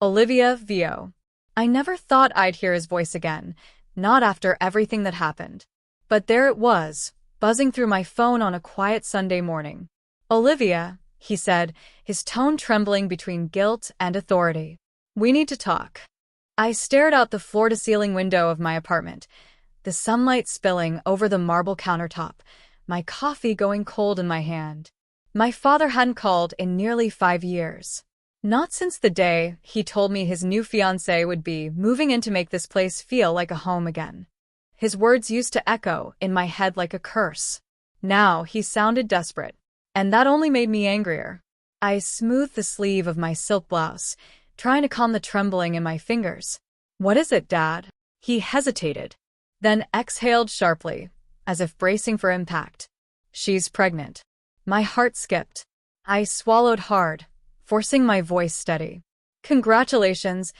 Olivia Vio. I never thought I'd hear his voice again, not after everything that happened. But there it was, buzzing through my phone on a quiet Sunday morning. Olivia, he said, his tone trembling between guilt and authority. We need to talk. I stared out the floor-to-ceiling window of my apartment, the sunlight spilling over the marble countertop, my coffee going cold in my hand. My father hadn't called in nearly 5 years. Not since the day he told me his new fiancée would be moving in to make this place feel like a home again. His words used to echo in my head like a curse. Now he sounded desperate, and that only made me angrier. I smoothed the sleeve of my silk blouse, trying to calm the trembling in my fingers. What is it, Dad? He hesitated, then exhaled sharply, as if bracing for impact. She's pregnant. My heart skipped. I swallowed hard, forcing my voice steady. Congratulations,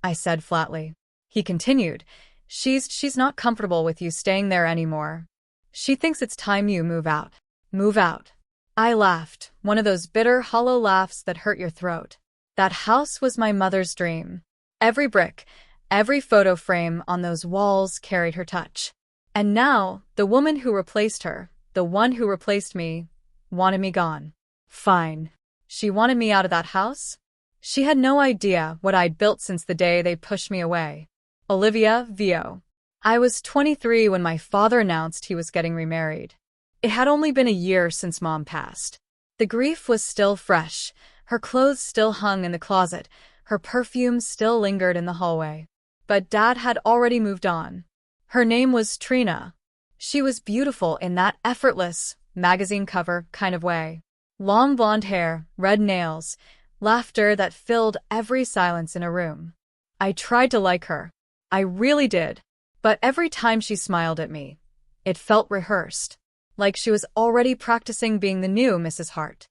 I said flatly. He continued, She's not comfortable with you staying there anymore. She thinks it's time you move out. Move out. I laughed, one of those bitter, hollow laughs that hurt your throat. That house was my mother's dream. Every brick, every photo frame on those walls carried her touch. And now, the woman who replaced her, the one who replaced me, wanted me gone. Fine. She wanted me out of that house? She had no idea what I'd built since the day they pushed me away. Olivia Vio. I was 23 when my father announced he was getting remarried. It had only been a year since Mom passed. The grief was still fresh. Her clothes still hung in the closet. Her perfume still lingered in the hallway. But Dad had already moved on. Her name was Trina. She was beautiful in that effortless, magazine cover kind of way. Long blonde hair, red nails, laughter that filled every silence in a room. I tried to like her. I really did. But every time she smiled at me, it felt rehearsed, like she was already practicing being the new Mrs. Hart.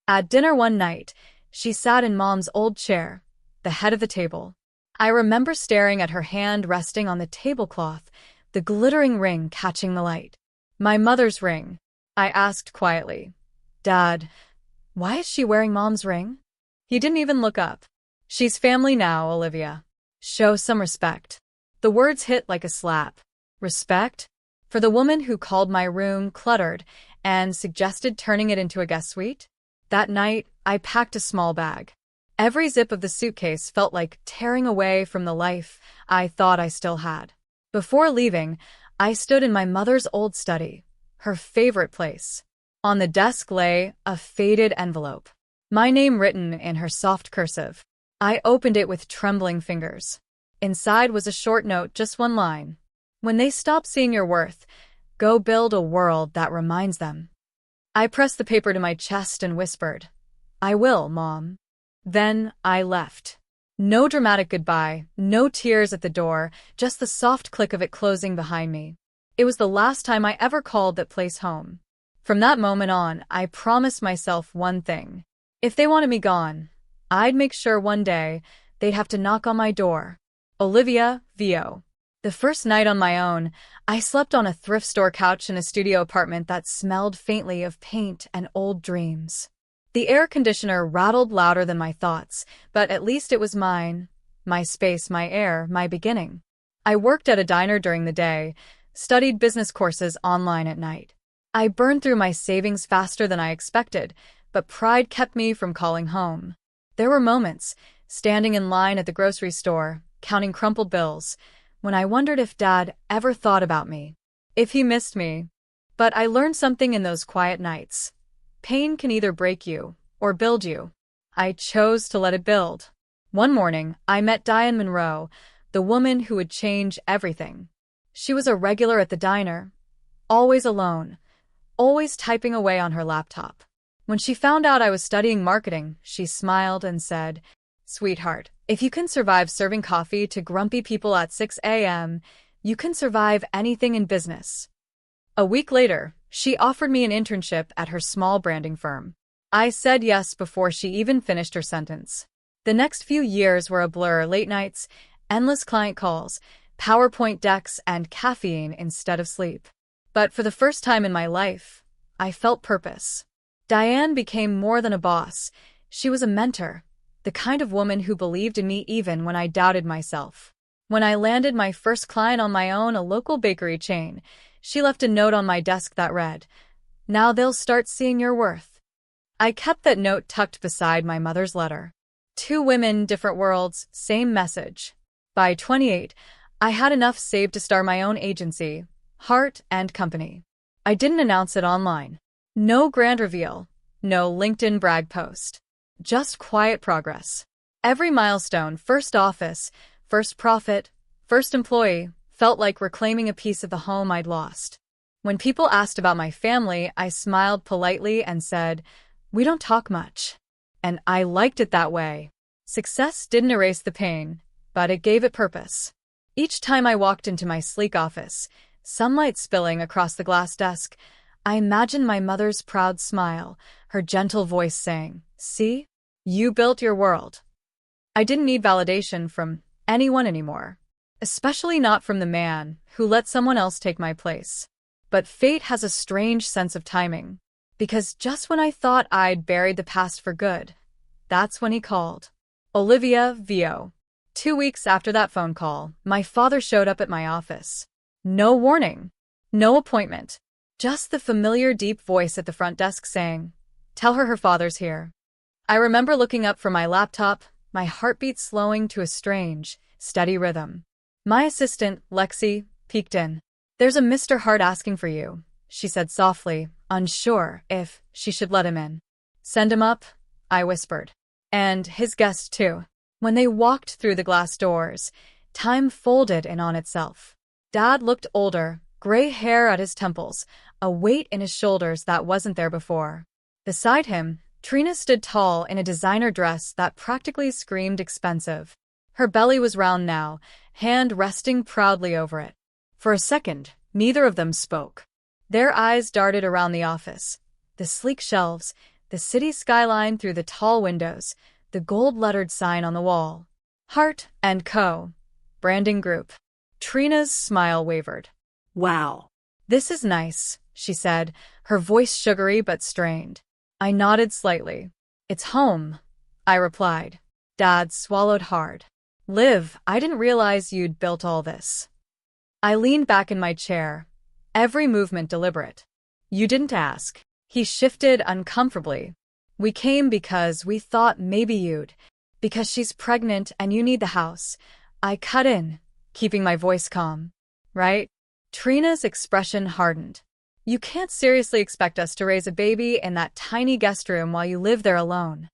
At dinner one night, she sat in Mom's old chair, the head of the table. I remember staring at her hand resting on the tablecloth, the glittering ring catching the light. My mother's ring. I asked quietly, Dad, why is she wearing Mom's ring? He didn't even look up. She's family now, Olivia. Show some respect. The words hit like a slap. Respect? For the woman who called my room cluttered and suggested turning it into a guest suite? That night, I packed a small bag. Every zip of the suitcase felt like tearing away from the life I thought I still had. Before leaving, I stood in my mother's old study, her favorite place. On the desk lay a faded envelope, my name written in her soft cursive. I opened it with trembling fingers. Inside was a short note, just one line. When they stop seeing your worth, go build a world that reminds them. I pressed the paper to my chest and whispered, I will, Mom. Then I left. No dramatic goodbye, no tears at the door, just the soft click of it closing behind me. It was the last time I ever called that place home. From that moment on, I promised myself one thing. If they wanted me gone, I'd make sure one day they'd have to knock on my door. Olivia Vio. The first night on my own, I slept on a thrift store couch in a studio apartment that smelled faintly of paint and old dreams. The air conditioner rattled louder than my thoughts, but at least it was mine. My space, my air, my beginning. I worked at a diner during the day, studied business courses online at night. I burned through my savings faster than I expected, but pride kept me from calling home. There were moments, standing in line at the grocery store, counting crumpled bills, when I wondered if Dad ever thought about me, if he missed me. But I learned something in those quiet nights. Pain can either break you or build you. I chose to let it build. One morning, I met Diane Monroe, the woman who would change everything. She was a regular at the diner, always alone, always typing away on her laptop. When she found out I was studying marketing, she smiled and said, Sweetheart, if you can survive serving coffee to grumpy people at 6 a.m., you can survive anything in business. A week later, she offered me an internship at her small branding firm. I said yes before she even finished her sentence. The next few years were a blur: late nights, endless client calls, PowerPoint decks, and caffeine instead of sleep. But for the first time in my life, I felt purpose. Diane became more than a boss. She was a mentor, the kind of woman who believed in me even when I doubted myself. When I landed my first client on my own, a local bakery chain, she left a note on my desk that read, "Now they'll start seeing your worth." I kept that note tucked beside my mother's letter. Two women, different worlds, same message. By 28, I had enough saved to start my own agency, Heart and Company. I didn't announce it online. No grand reveal, no LinkedIn brag post. Just quiet progress. Every milestone, first office, first profit, first employee, felt like reclaiming a piece of the home I'd lost. When people asked about my family, I smiled politely and said, "We don't talk much." And I liked it that way. Success didn't erase the pain, but it gave it purpose. Each time I walked into my sleek office, sunlight spilling across the glass desk, I imagined my mother's proud smile, her gentle voice saying, "See? You built your world." I didn't need validation from anyone anymore, especially not from the man who let someone else take my place. But fate has a strange sense of timing, because just when I thought I'd buried the past for good, that's when he called. Olivia VO. 2 weeks after that phone call, my father showed up at my office. No warning, no appointment, just the familiar deep voice at the front desk saying, "Tell her father's here." I remember looking up from my laptop, my heartbeat slowing to a strange, steady rhythm. My assistant, Lexi, peeked in. "There's a Mr. Hart asking for you," she said softly, unsure if she should let him in. "Send him up," I whispered. And his guest too. When they walked through the glass doors, time folded in on itself. Dad looked older, gray hair at his temples, a weight in his shoulders that wasn't there before. Beside him, Trina stood tall in a designer dress that practically screamed expensive. Her belly was round now, hand resting proudly over it. For a second, neither of them spoke. Their eyes darted around the office. The sleek shelves, the city skyline through the tall windows, the gold-lettered sign on the wall. Hart and Co. Branding Group. Trina's smile wavered. "Wow. This is nice," she said, her voice sugary but strained. I nodded slightly. "It's home," I replied. Dad swallowed hard. "Liv, I didn't realize you'd built all this." I leaned back in my chair, every movement deliberate. "You didn't ask." He shifted uncomfortably. "We came because we thought maybe you'd. Because she's pregnant and you need the house." I cut in, keeping my voice calm. "Right?" Trina's expression hardened. "You can't seriously expect us to raise a baby in that tiny guest room while you live there alone."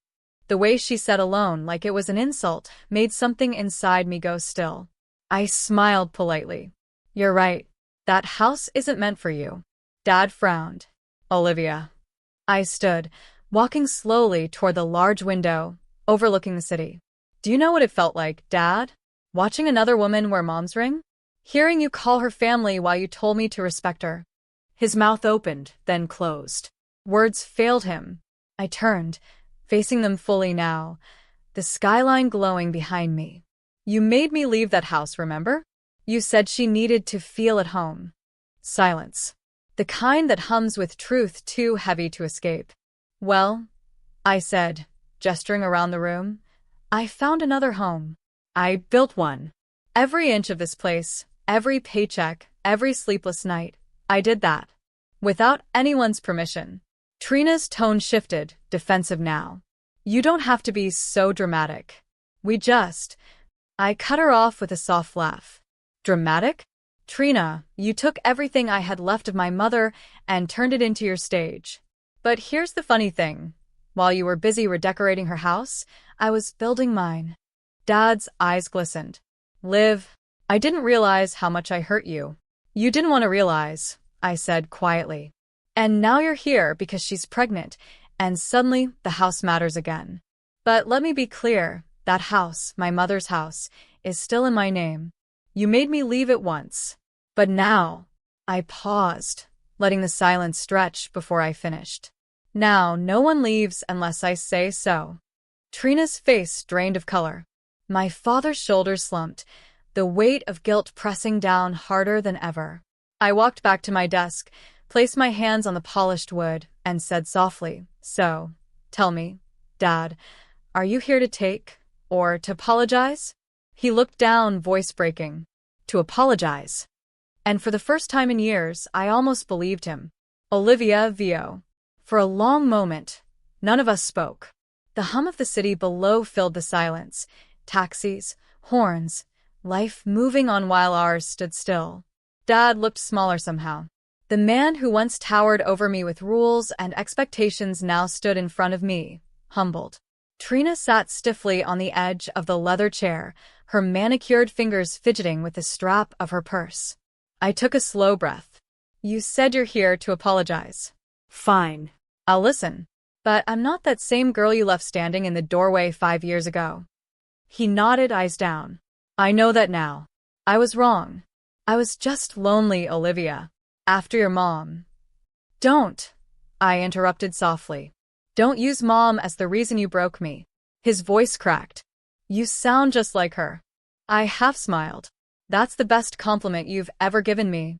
The way she said alone, like it was an insult, made something inside me go still. I smiled politely. "You're right. That house isn't meant for you." Dad frowned. "Olivia." I stood, walking slowly toward the large window, overlooking the city. "Do you know what it felt like, Dad? Watching another woman wear mom's ring? Hearing you call her family while you told me to respect her." His mouth opened, then closed. Words failed him. I turned, facing them fully now, the skyline glowing behind me. "You made me leave that house, remember? You said she needed to feel at home." Silence. The kind that hums with truth too heavy to escape. "Well," I said, gesturing around the room, "I found another home. I built one. Every inch of this place, every paycheck, every sleepless night, I did that. Without anyone's permission." Trina's tone shifted, defensive now. "You don't have to be so dramatic. We just—" I cut her off with a soft laugh. "Dramatic? Trina, you took everything I had left of my mother and turned it into your stage. But here's the funny thing. While you were busy redecorating her house, I was building mine." Dad's eyes glistened. "Liv, I didn't realize how much I hurt you." "You didn't want to realize," I said quietly. "And now you're here because she's pregnant, and suddenly the house matters again. But let me be clear, that house, my mother's house, is still in my name. You made me leave it once. But now—" I paused, letting the silence stretch before I finished. "Now no one leaves unless I say so." Trina's face drained of color. My father's shoulders slumped, the weight of guilt pressing down harder than ever. I walked back to my desk, placed my hands on the polished wood, and said softly, "So, tell me, Dad, Are you here to take, or to apologize? He looked down, voice breaking. To apologize. And for the first time in years, I almost believed him. Olivia Vio. For a long moment, none of us spoke. The hum of the city below filled the silence. Taxis, horns, life moving on while ours stood still. Dad looked smaller somehow. The man who once towered over me with rules and expectations now stood in front of me, humbled. Trina sat stiffly on the edge of the leather chair, her manicured fingers fidgeting with the strap of her purse. I took a slow breath. You said you're here to apologize. Fine. I'll listen. But I'm not that same girl you left standing in the doorway 5 years ago. He nodded, eyes down. I know that now. I was wrong. I was just lonely, Olivia. After your mom. Don't, I interrupted softly. Don't use mom as the reason you broke me. His voice cracked. You sound just like her. I half smiled. That's the best compliment you've ever given me.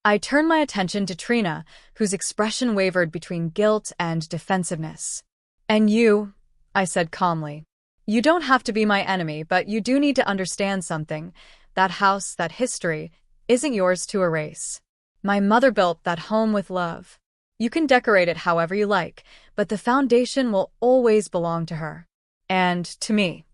I turned my attention to Trina, whose expression wavered between guilt and defensiveness. And you, I said calmly. You don't have to be my enemy, but you do need to understand something. That house, that history, isn't yours to erase. My mother built that home with love. You can decorate it however you like, but the foundation will always belong to her. And to me.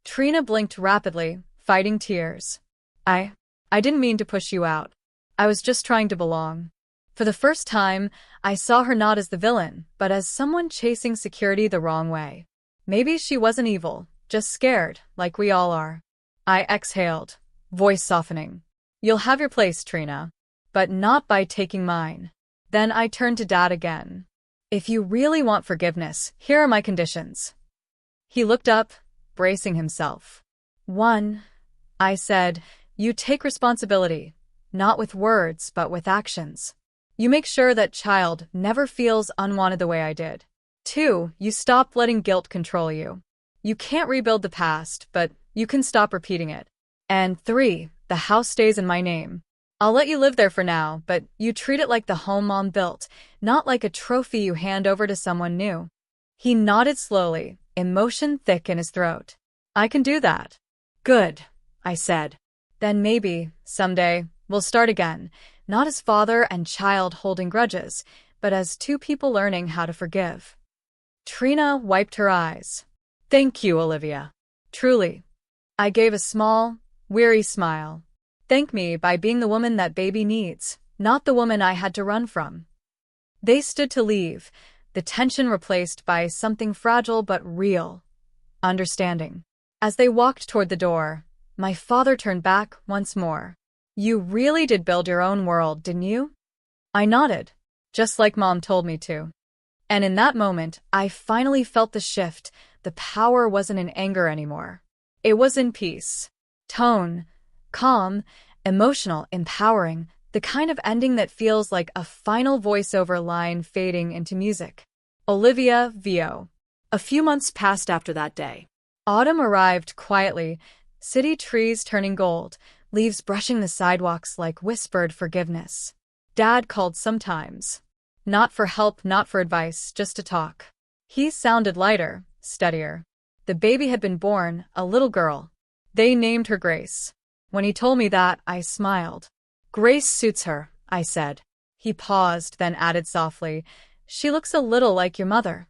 Trina blinked rapidly, fighting tears. I didn't mean to push you out. I was just trying to belong. For the first time, I saw her not as the villain, but as someone chasing security the wrong way. Maybe she wasn't evil, just scared, like we all are. I exhaled, voice softening. You'll have your place, Trina. But not by taking mine. Then I turned to Dad again. If you really want forgiveness, here are my conditions. He looked up, bracing himself. 1, I said, you take responsibility, not with words, but with actions. You make sure that child never feels unwanted the way I did. 2, you stop letting guilt control you. You can't rebuild the past, but you can stop repeating it. And 3, the house stays in my name. I'll let you live there for now, but you treat it like the home mom built, not like a trophy you hand over to someone new. He nodded slowly, emotion thick in his throat. I can do that. Good, I said. Then maybe, someday, we'll start again, not as father and child holding grudges, but as two people learning how to forgive. Trina wiped her eyes. Thank you, Olivia. Truly. I gave a small, weary smile. Thank me by being the woman that baby needs, not the woman I had to run from. They stood to leave, the tension replaced by something fragile but real. Understanding. As they walked toward the door, my father turned back once more. You really did build your own world, didn't you? I nodded, just like Mom told me to. And in that moment, I finally felt the shift. The power wasn't in anger anymore. It was in peace. Tone. Calm, emotional, empowering, the kind of ending that feels like a final voiceover line fading into music. Olivia Vio. A few months passed after that day. Autumn arrived quietly, city trees turning gold, leaves brushing the sidewalks like whispered forgiveness. Dad called sometimes. Not for help, not for advice, just to talk. He sounded lighter, steadier. The baby had been born, a little girl. They named her Grace. When he told me that, I smiled. Grace suits her, I said. He paused, then added softly, she looks a little like your mother.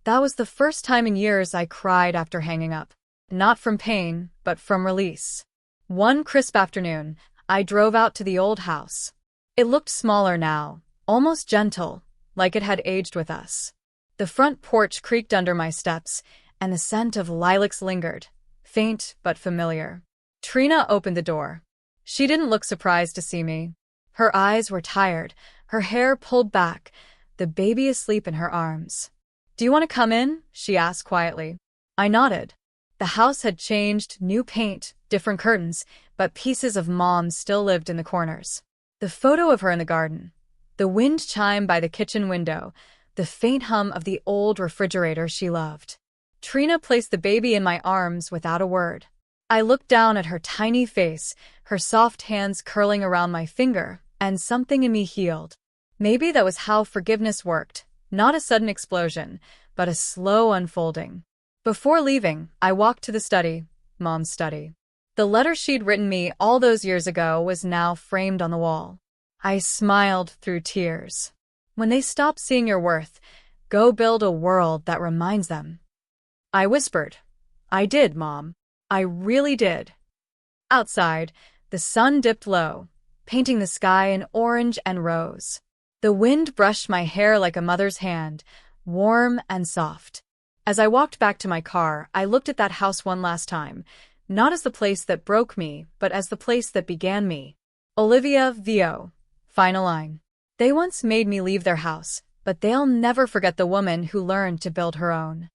That was the first time in years I cried after hanging up. Not from pain, but from release. One crisp afternoon, I drove out to the old house. It looked smaller now, almost gentle, like it had aged with us. The front porch creaked under my steps, and the scent of lilacs lingered, faint but familiar. Trina opened the door. She didn't look surprised to see me. Her eyes were tired, her hair pulled back, the baby asleep in her arms. Do you want to come in? She asked quietly. I nodded. The house had changed, new paint, different curtains, but pieces of Mom still lived in the corners. The photo of her in the garden, the wind chime by the kitchen window, the faint hum of the old refrigerator she loved. Trina placed the baby in my arms without a word. I looked down at her tiny face, her soft hands curling around my finger, and something in me healed. Maybe that was how forgiveness worked, not a sudden explosion, but a slow unfolding. Before leaving, I walked to the study, Mom's study. The letter she'd written me all those years ago was now framed on the wall. I smiled through tears. When they stop seeing your worth, go build a world that reminds them. I whispered. I did, Mom. I really did. Outside, the sun dipped low, painting the sky in orange and rose. The wind brushed my hair like a mother's hand, warm and soft. As I walked back to my car, I looked at that house one last time, not as the place that broke me, but as the place that began me. Olivia Vio. Final line. They once made me leave their house, but they'll never forget the woman who learned to build her own.